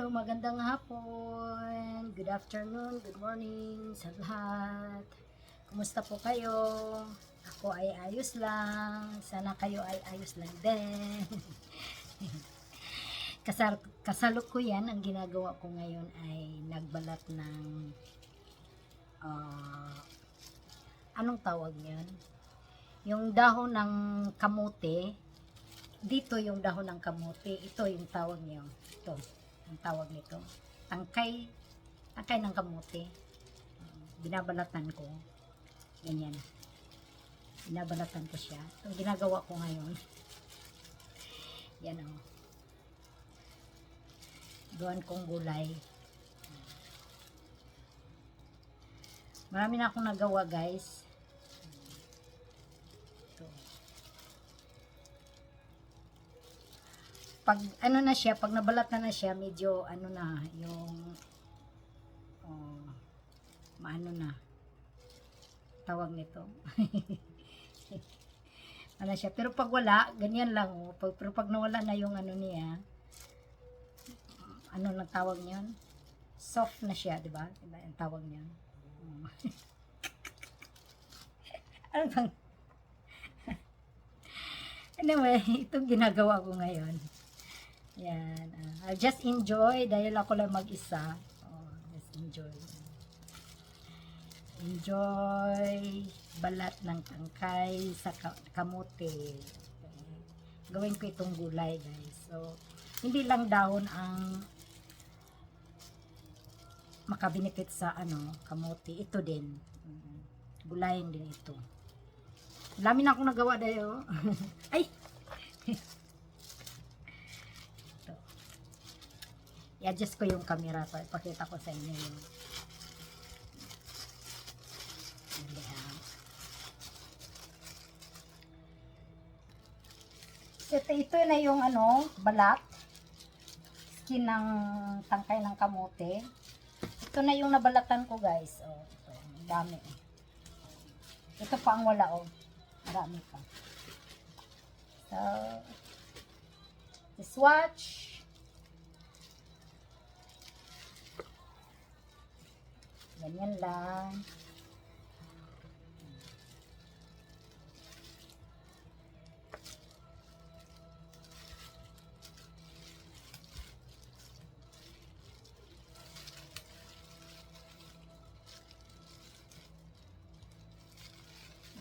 magandang hapon, good afternoon, good morning sa lahat. Kumusta po kayo? Ako ay ayos lang. Sana kayo ay ayos lang din. Kasalukuyan, ang ginagawa ko ngayon ay nagbalat ng anong tawag niyan? Yung dahon ng kamote. Dito yung dahon ng kamote. Ito yung tawag niyo. Ito, yung tawag nito. Tangkay ng kamote. Binabalatan ko. Ganyan. Binabalatan ko siya. Itong ginagawa ko ngayon. Yan o. Gawan kong gulay. Marami na akong nagawa, guys. Pag ano na siya, pag nabalatan na siya, medyo ano na, yung maano na tawag nito. Ano siya, pero pag wala, ganyan lang oh. Pero pag nawala na yung ano niya, ano lang tawag niyon? Soft na siya, di ba? Diba ang tawag niyan? Ano bang? Anyway, itong ginagawa ko ngayon. Yan. I'll just enjoy dahil ako lang mag-isa. Just enjoy. Enjoy balat ng tangkay sa kamote. Okay. Gawin ko itong gulay, guys. So, hindi lang dahon ang makabenefit sa kamote. Ito din. Gulayin din ito. Dami na akong nagawa dahil. Ay! I-adjust ko yung camera para ipakita ko sa inyo yung ito na yung balat skin ng tangkay ng kamote. Ito na yung nabalatan ko, guys. Ito, dami. Ito pa ang wala, marami pa. So, swatch. Ganyan lang.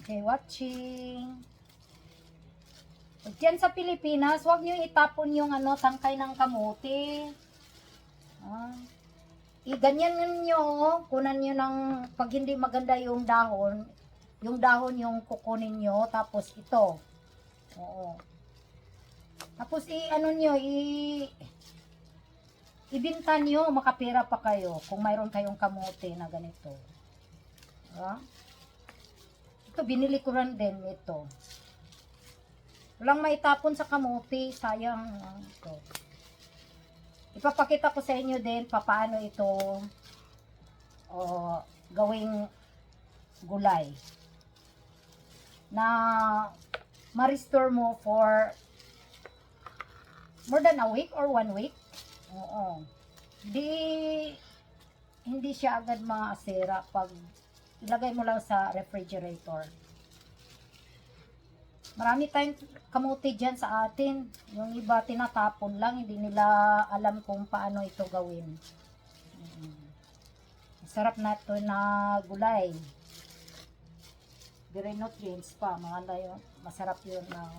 Okay, watching. Diyan sa Pilipinas, huwag niyo itapon yung tangkay ng kamote. Ganyan nyo, kunan nyo ng, pag hindi maganda yung dahon yung kukunin nyo, tapos ito. Oo. Tapos ibinta nyo, makapira pa kayo, kung mayroon kayong kamote na ganito. Ito, binili ko rin din ito. Walang maitapon sa kamote, sayang. Ito. Ipapakita ko sa inyo din paano ito gawing gulay na ma-restore mo for more than a week or 1 week. Oo. Hindi siya agad masira pag ilagay mo lang sa refrigerator. Marami tayong kamote dyan sa atin. Yung iba tinatapon lang, hindi nila alam kung paano ito gawin. Masarap na ito na gulay. Very nutrients pa. Masarap yun na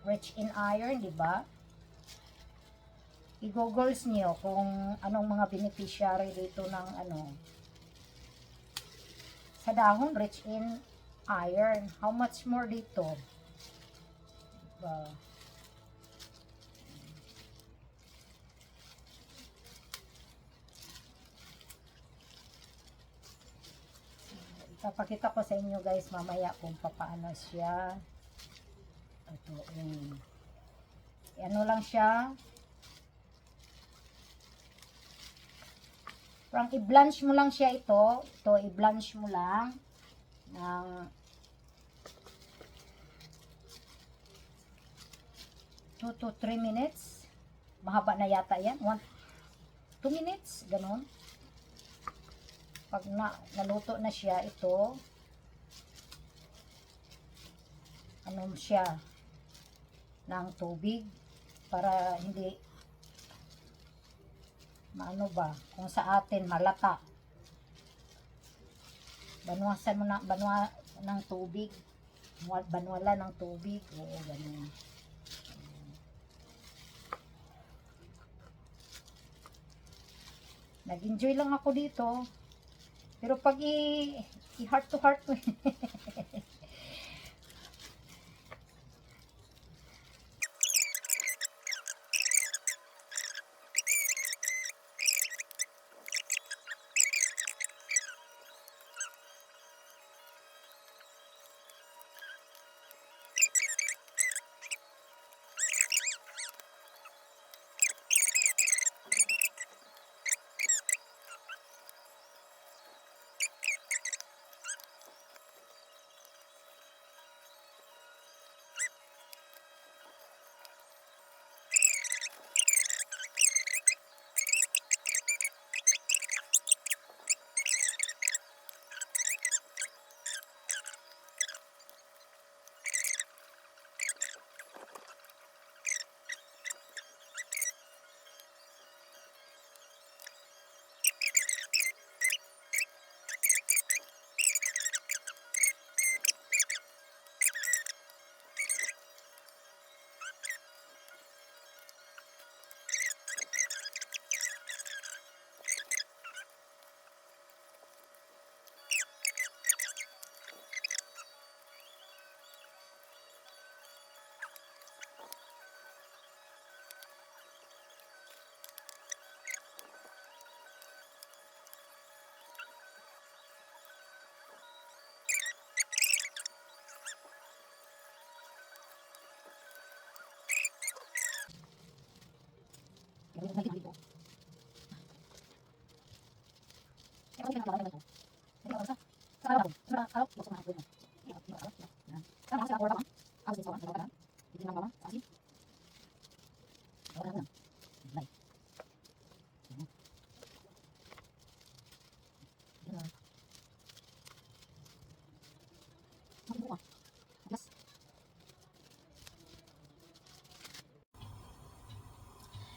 rich in iron, di ba? I-googles niyo kung anong mga beneficiary dito ng sa dahon, rich in iron. How much more dito? Ipapakita ko sa inyo, guys, mamaya kung paano siya. Ito, ano lang siya. Parang i-blanch mo lang siya ito. Ito, i-blanch mo lang ng 2 to 3 minutes. mahaba na yata yan. 2 minutes, ganun. Pag naluto na siya, ito, ano siya, ng tubig, para hindi, maano ba, kung sa atin, malata. Banwasan mo na, banwa ng tubig, banwala ng tubig, oo, ganun. Nag-enjoy lang ako dito. Pero pag i-heart to heart mo,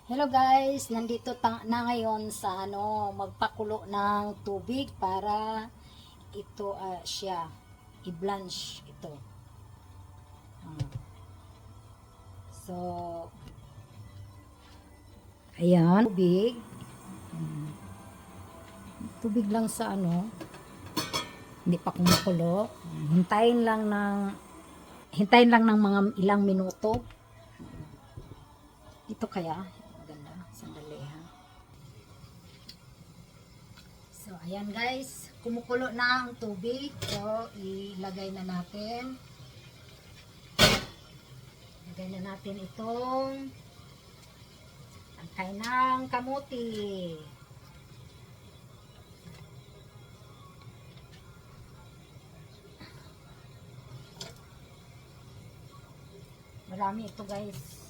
hello guys, nandito na ngayon sa magpakulo ng tubig para ito siya i-blanch ito. So ayan, tubig. Tubig lang sa hindi pa kumukulo. Hintayin lang ng mga ilang minuto. Ito kaya maganda, sandali ha. So ayan guys, kumukulo na ang tubig. So ilagay na natin. Ilagay na natin itong tangkay ng kamuti. Marami ito guys.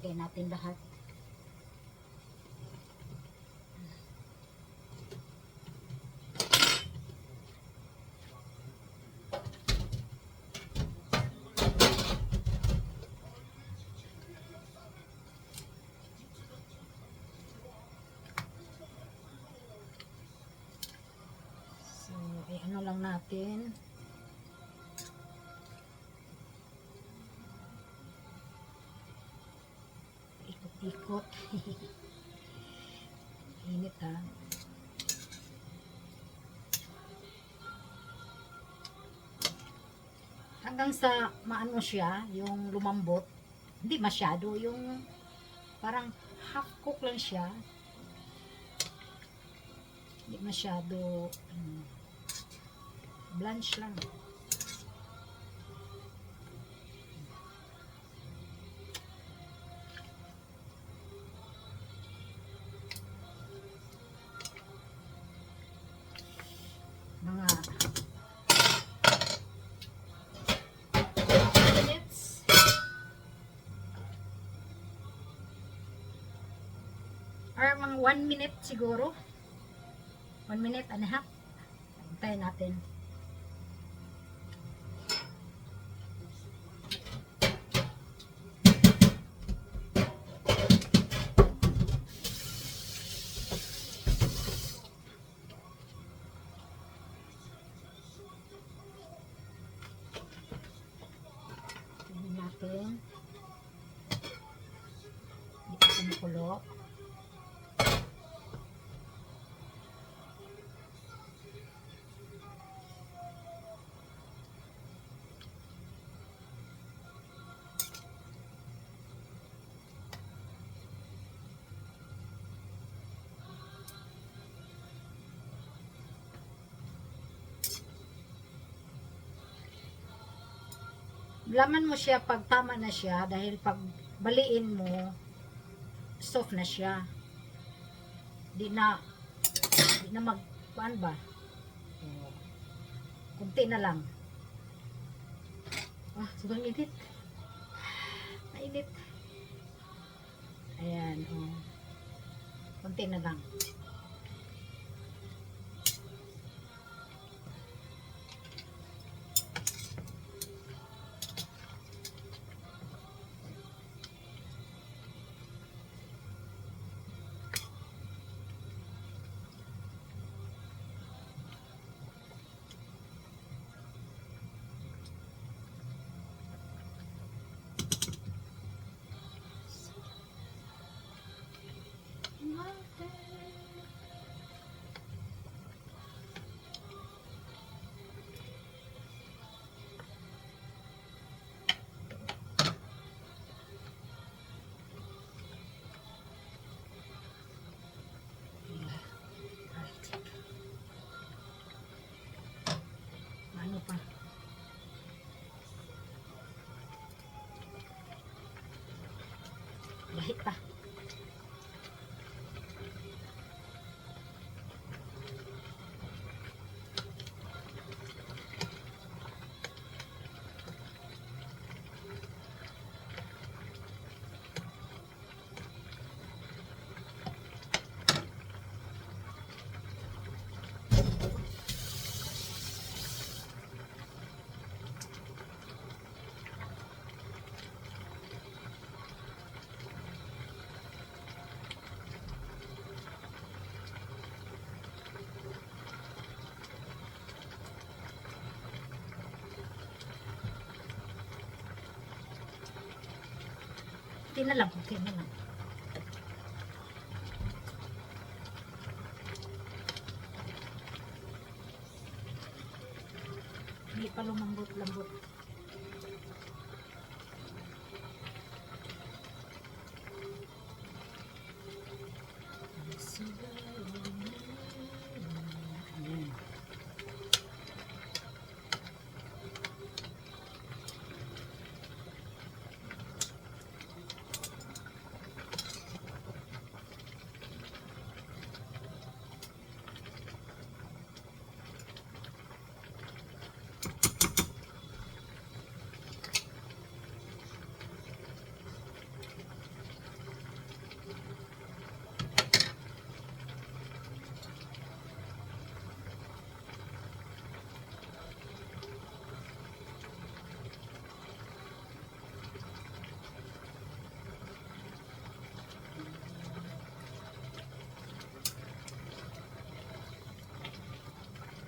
Lagay natin lahat. So, ano lang natin. Ikot-ikot. Init ha. Hanggang sa maano siya, yung lumambot. Hindi masyado, yung parang half cook lang siya. Hindi masyado blanch lang. or mga 1 minute siguro. 1 minute and a half. Antayin natin. Tingnan natin. Hindi pa kumukulo. Laman mo siya pag tama na siya dahil pag baliin mo soft na siya. Di na ba? Kunti na lang. Sobrang init. Mainit. Ayan, kunti na lang. Ano pa? Lahit pa. Okay na lang, okay na lang. Hindi pa lumambot-lambot.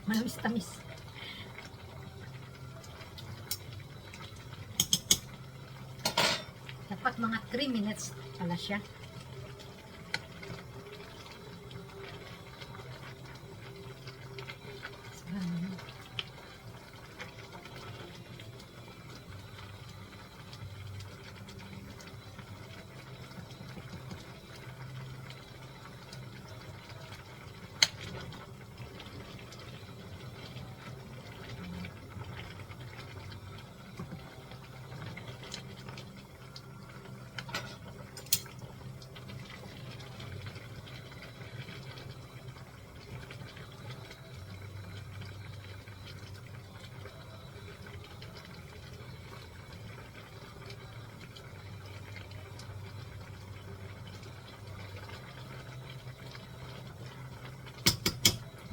Manamis-tamis. Dapat mga 3 minutes pala siya.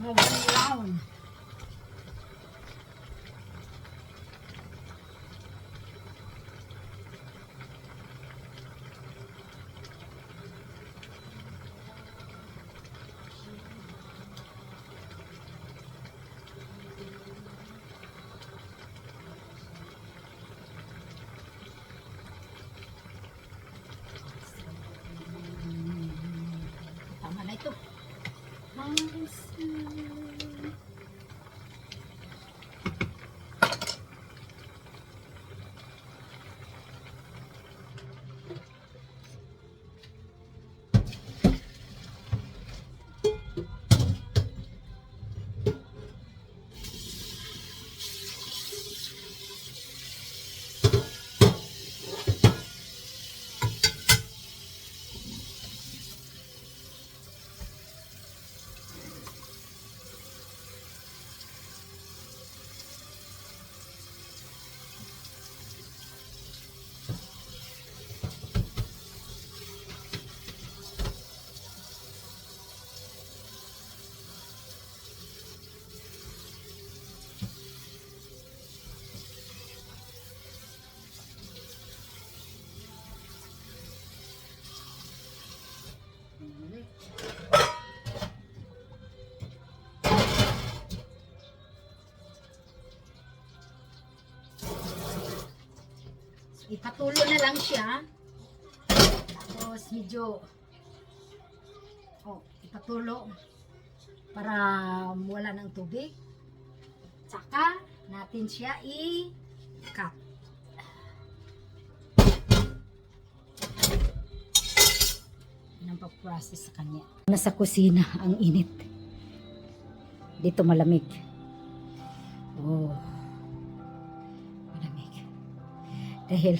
One round. Tama na ito. Ipatulo na lang siya. Tapos medyo ipatulo para wala ng tubig. Tsaka natin siya i-cut. Yan ang pag-process sa kanya. Nasa kusina ang init. Dito malamig. Oh. Dahil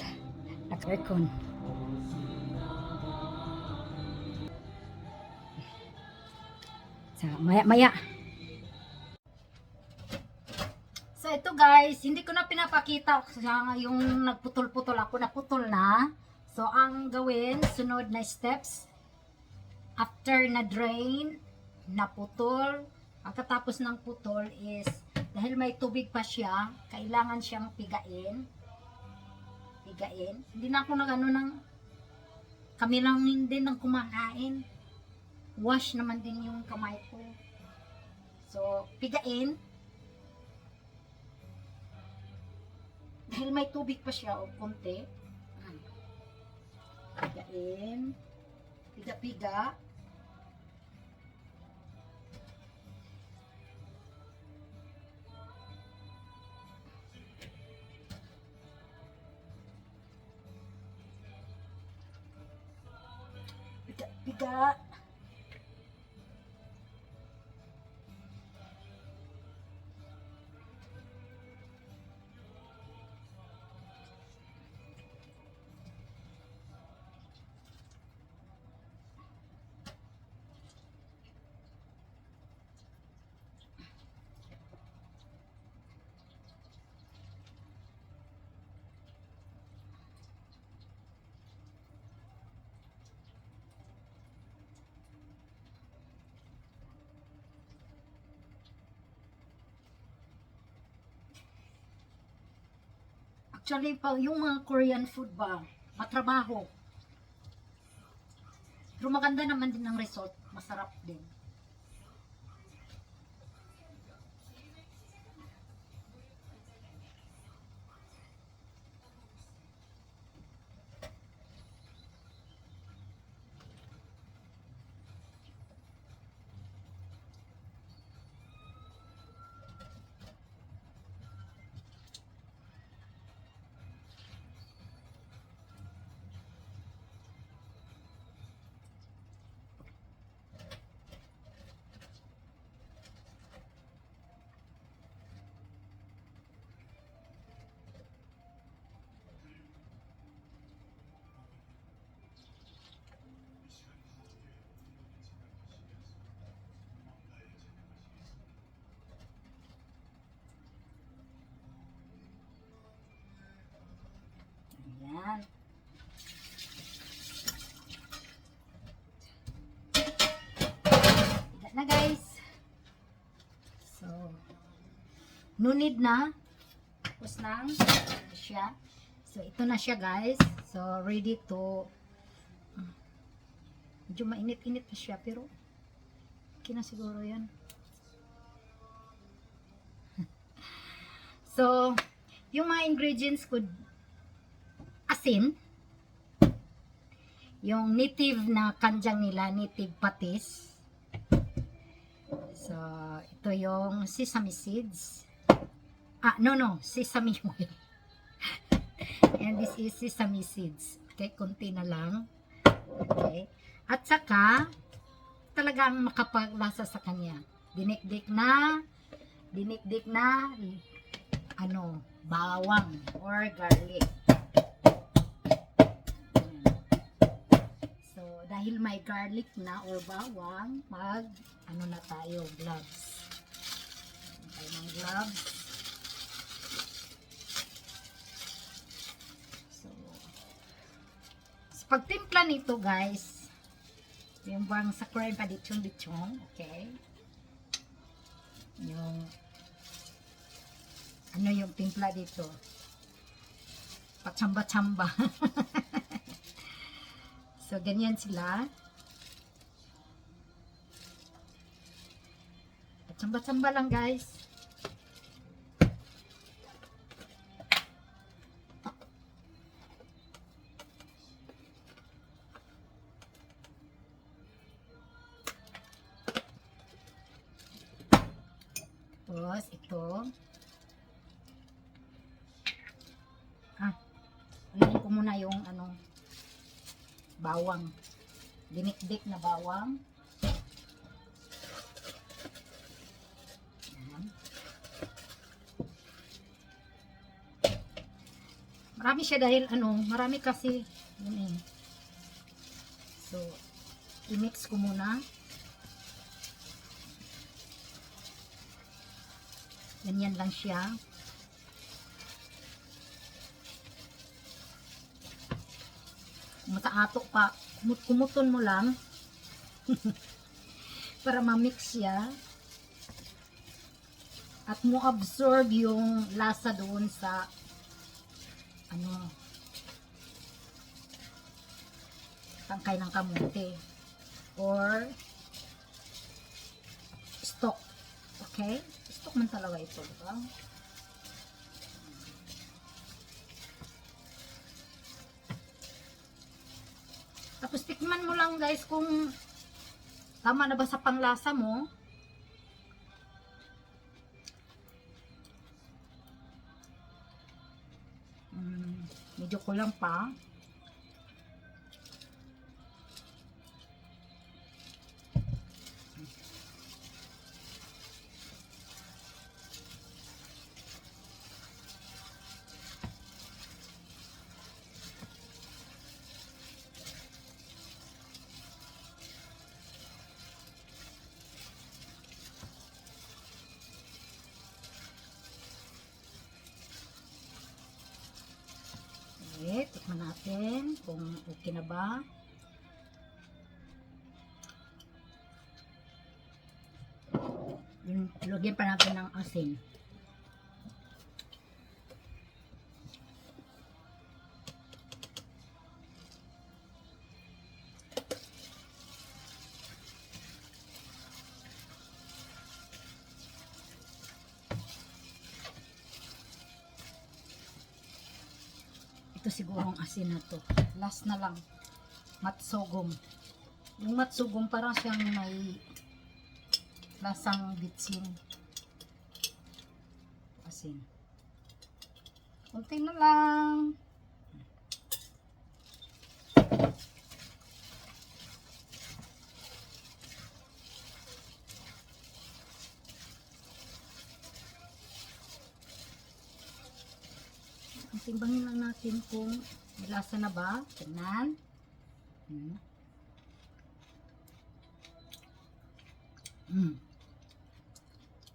naka-aircon. So, maya-maya. So, ito guys, hindi ko na pinapakita yung nagputol-putol ako. Naputol na. So, ang gawin, sunod na steps. After na drain, naputol. Pagkatapos ng putol is, dahil may tubig pa siya, kailangan siyang pigain. Hindi na ako kami lang din ng kumakain. Wash naman din yung kamay ko. So, pigain. Dahil may tubig pa siya o konti. Pigain. Piga-piga. Piga. Actually, yung mga Korean food ba, matrabaho. Pero maganda naman din ang result. Masarap din. No need na. Tapos na. Ano siya. So, ito na siya guys. So, ready to medyo mainit-init na siya. Pero, okay na siguro yan. So, yung mga ingredients ko, asin, yung native na kanjang nila, native patis. So, ito yung sesame seeds. No, sesame oil. And this is sesame seeds. Okay, konti na lang. Okay. At saka, talagang makapaglasa sa kanya. Dinikdik na, bawang or garlic. So, dahil may garlic na or bawang, na tayo, gloves. Tayo ng gloves. So, sa pagtimpla nito guys, yung bang sa kuren pa ditchong, okay? Yung yung timpla dito, patsamba-tsamba. So, ganyan sila. Patsamba-tsamba lang guys. Tapos, ito. Ulihin ko muna yung bawang. Dinikdik na bawang. Ayan. Marami siya dahil marami kasi yun eh. So, i-mix ko muna. Ganyan lang siya. Mataato pa, kumuton mo lang para ma-mix siya at mo absorb yung lasa doon sa tangkay ng kamote or stock. Okay? Stock man talaga ito, diba? Tapos tikman mo lang guys kung tama na ba sa panglasa mo. Medyo kulang pa. Okay, tikman natin kung okay na ba. Lagyan pa natin ng asin. Ito sigurong asin na to. Last na lang. Matsugong. Yung matsugong parang siyang may lasang bitsin. Asin. Kunti na lang. Timbangin lang natin kung may lasa na ba. Tignan.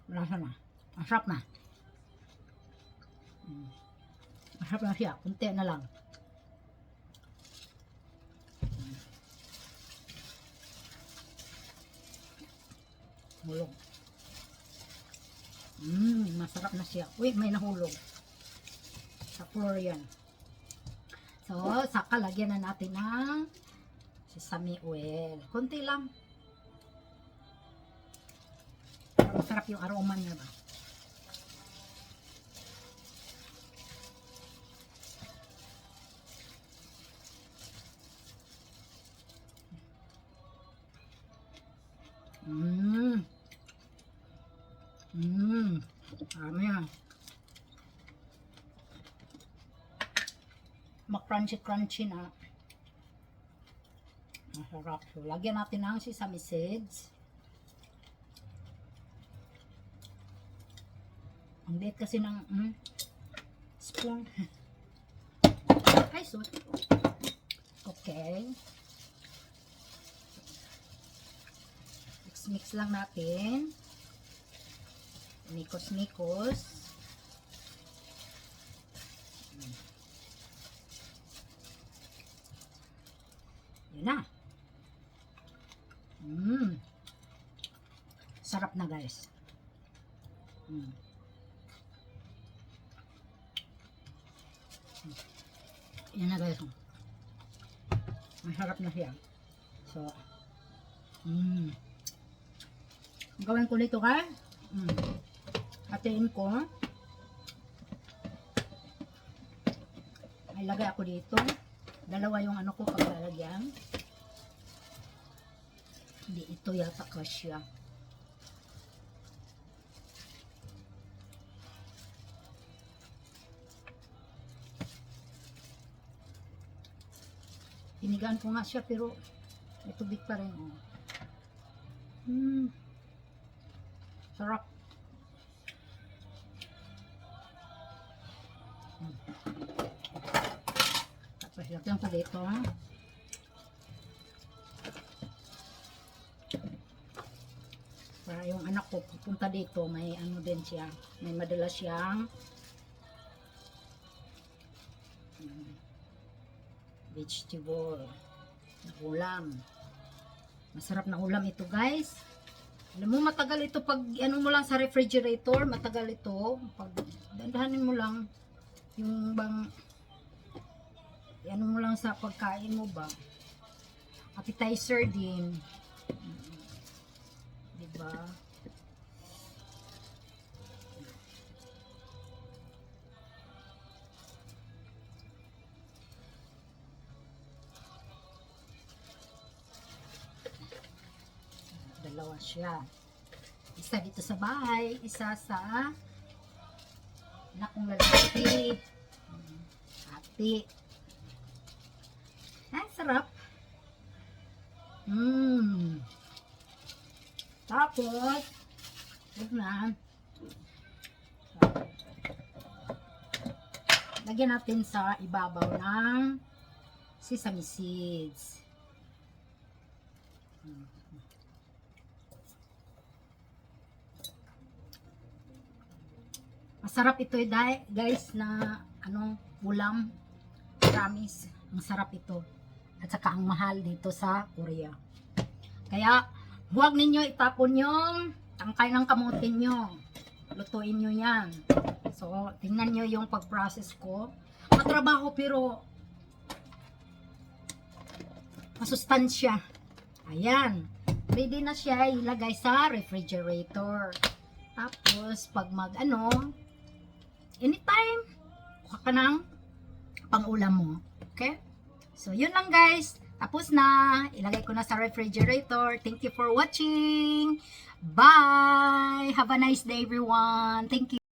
Lasa na. Masarap na. Masarap na siya. Kunti na lang. Mulong. Masarap na siya. Uy, may nahulog. Sa floor yan. So, saka lagyan na natin ng sesame oil. Konti lang. Masarap yung aroma niya ba? Marami yan. Ma-crunchy na. Masarap. So, lagyan natin ng sesame seeds. Ang liit kasi ng spoon. Ay, so. Okay. Mix lang natin. Mikos-mikos. Yun na. Sarap na, guys. Yan na, guys. Masarap na siya. So, gawin ko nito ka. Hatiin ko. May lagay ako dito. Dalawa yung ano ko paglalagyan. Hindi ito yata kasya. Pinigaan ko nga siya pero may tubig pa rin. Sarap. Tapos lagyan ko dito. Para yung anak ko pupunta dito, may ano din siya. May madala siyang vegetable na ulam. Masarap na ulam ito, guys. Alam mo, matagal ito pag ano mo lang sa refrigerator, matagal ito. Pag dandahanin mo lang yung bang ano mo lang sa pagkain mo ba. Appetizer din. Diba? Dalawa siya. Isa dito sa bahay, isa sa anak kong lalaki. Ate. Ay, sarap. Tapos, huwag na. Lagyan natin sa ibabaw ng sesame seeds. Masarap ito, guys, na ano, ulam. Promise, ang sarap ito. At saka ang mahal dito sa Korea. Kaya, huwag ninyo itapon yung tangkay ng kamote nyo. Lutuin nyo yan. So, tingnan nyo yung pag-process ko. Matrabaho pero masustansya. Ayan. Ready na siya ilagay sa refrigerator. Tapos, pag anytime, kuha ka ng pang-ulam mo. Okay? So, yun lang, guys. Tapos na. Ilagay ko na sa refrigerator. Thank you for watching. Bye! Have a nice day, everyone. Thank you.